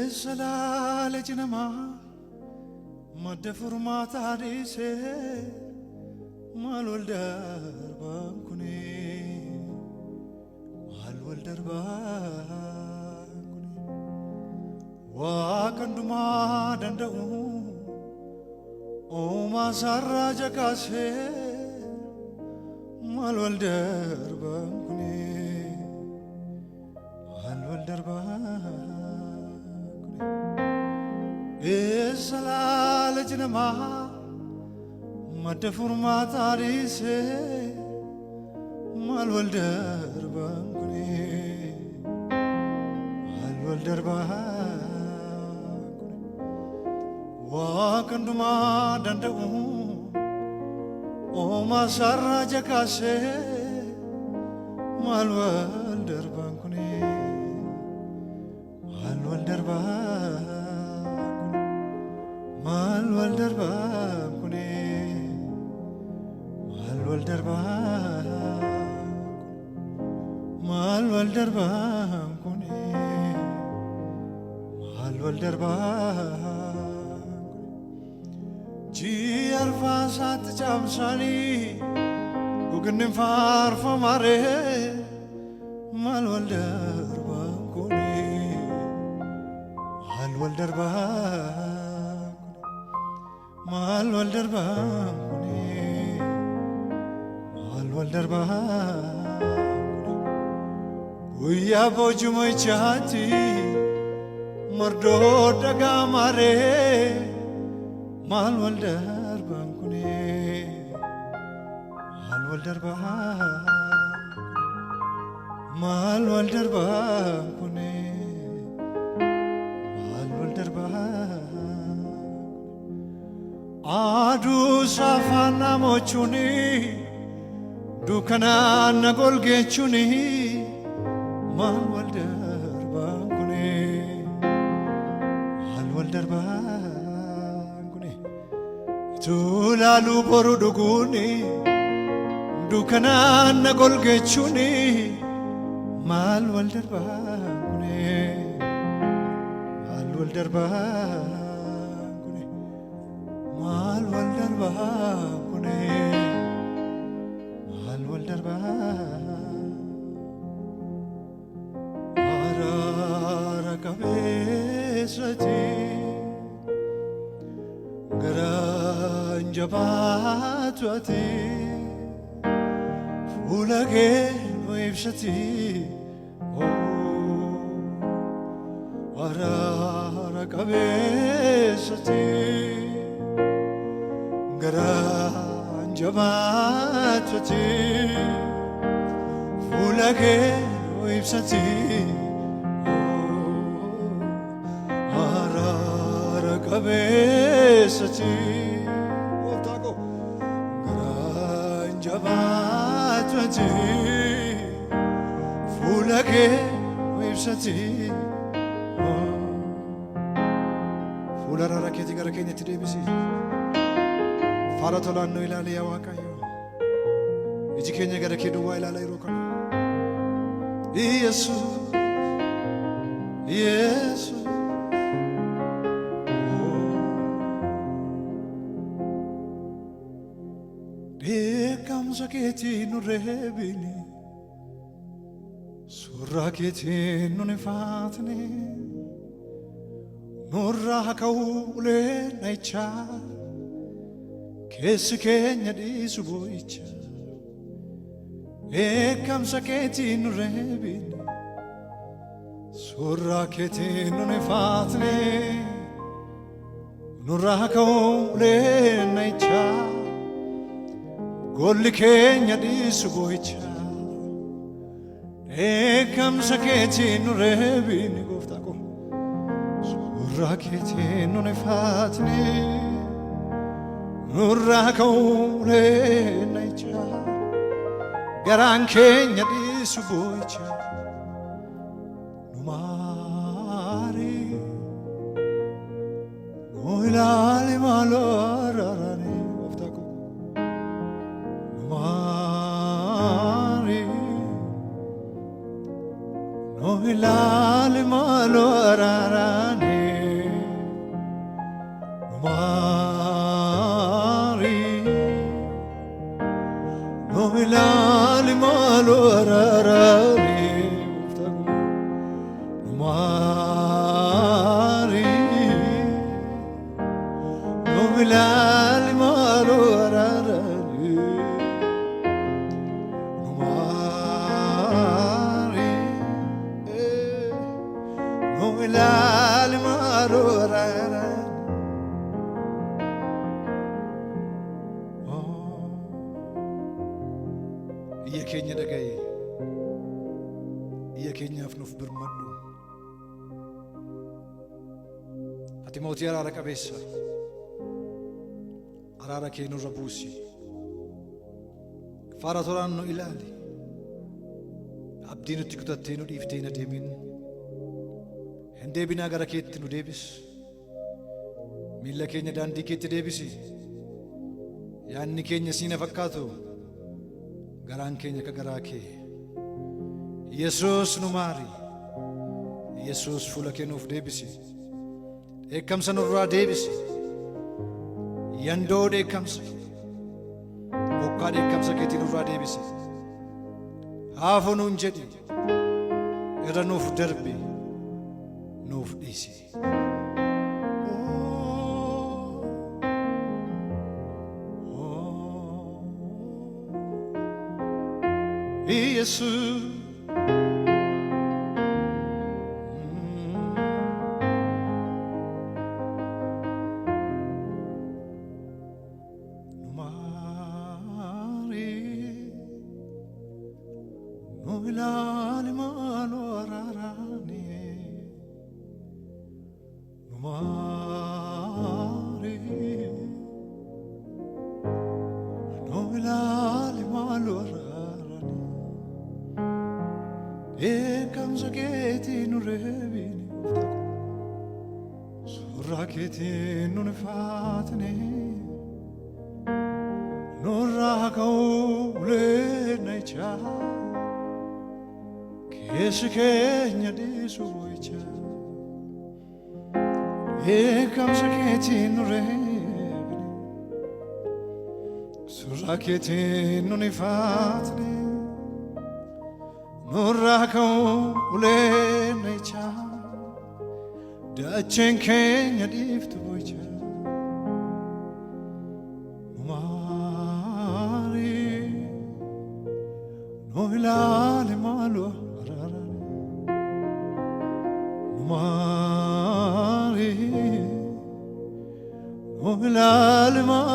Salale jinama madde furmaata dhiise maal wal darbaan kuni maal wal darbaan kuni Waaqan dhumaa danda'u uumaa sarara jakaase maal wal darbaan kuni maal wal darbaan Salale jinama madde furmaata dhiise maal wal darbaan kuni maal wal darbaan kuni Waaqan dhumaa danda'u uumaa sarara jakaase maal wal darbaan kuni maal wal darbaan Mal wal darbaan kuni mal wal darbaan mal wal darbaan kuni mal wal darbaan ji arfasat jamsani gugnin farfa mare mal wal darbaan kuni mal wal darbaan Mal wal darbaan kuni mal wal darbaan guyyaa boojuma ichaati mardoo dhagaa maree mal wal darbaan kuni mal wal darbaan mal wal darbaan kuni mal wal darbaan Adu safana mochuni dukana nagolge chuni mal wal darbaan kuni mal wal darbaan kuni tulalu boru duguni dukana nagolge chuni mal wal darbaan kuni mal wal darbaan Mal wal darbaan kuni mal wal darbaan Arara kabeesati garaan jabaatu ati fuula kee nu ibsati Arara kabeesati Garaan jabaatuti fuula kee nu ibsati araara qabeessati garaan jabaatuti fuula kee nu ibsati fuula araara keetii gara keenyatti deebisi Fara tolanno ilaali yaa Waaqayyo iji keenya gara kee duwwaa ilaala yeroo kana Yesus Yesus beekamsa keetii nu reebini surraa keetii nu nifaatne nurraa ka'uu ulee nayichaa Keessi keenya dhiisu boo'icha beekamsa keetii nu reebine surraa keetii nu nifaatne nurraa ka'uu ulee nayichaa golli keenya dhiisu boo'icha beekamsa keetii nu reebine gooftaa ko surraa keetii nu nifaatne Nurraa ka'uu ulee nayichaa garaan keenya dhiisu boo'icha nu maari nu ilaali maaloo araarani gooftaa ko nu maari no hilali malo ararani no ilali malo ararani mari no ilali malo ararani mari no ilali malo ararani Kenya dagay Kenya afnuf birmadu ati moti arara kabessa arara kenu rabusi faratoranno ilali abdinu tikutatenu diftena demin hende bina gara kettinu debis milla kenya dandi ketti debisi yanni kenya sina fakkaatu Garaan keenya ka garaa kee Yesuus nu maari Yesuus fuula kee nuuf deebisi dheekkamsa nurraa deebisi yandoo dheekkamsa bokkaa dheekkamsa keetii nurraa deebisi haafoo nuun jedhi irra nuuf darbi nuuf dhiisi Jesus Mari no ilali malo ararani Mari no ilali malo ararani Ekamsa keti nurevini Surra keti nunifatni Nurra kaule necha Keshi kenya disuicha Ekamsa keti nurevini Surra keti nunifatni Nurrako ulenecha Dachen kenya diftu boicha Mari no ilali malo ararani Mari no ilali malo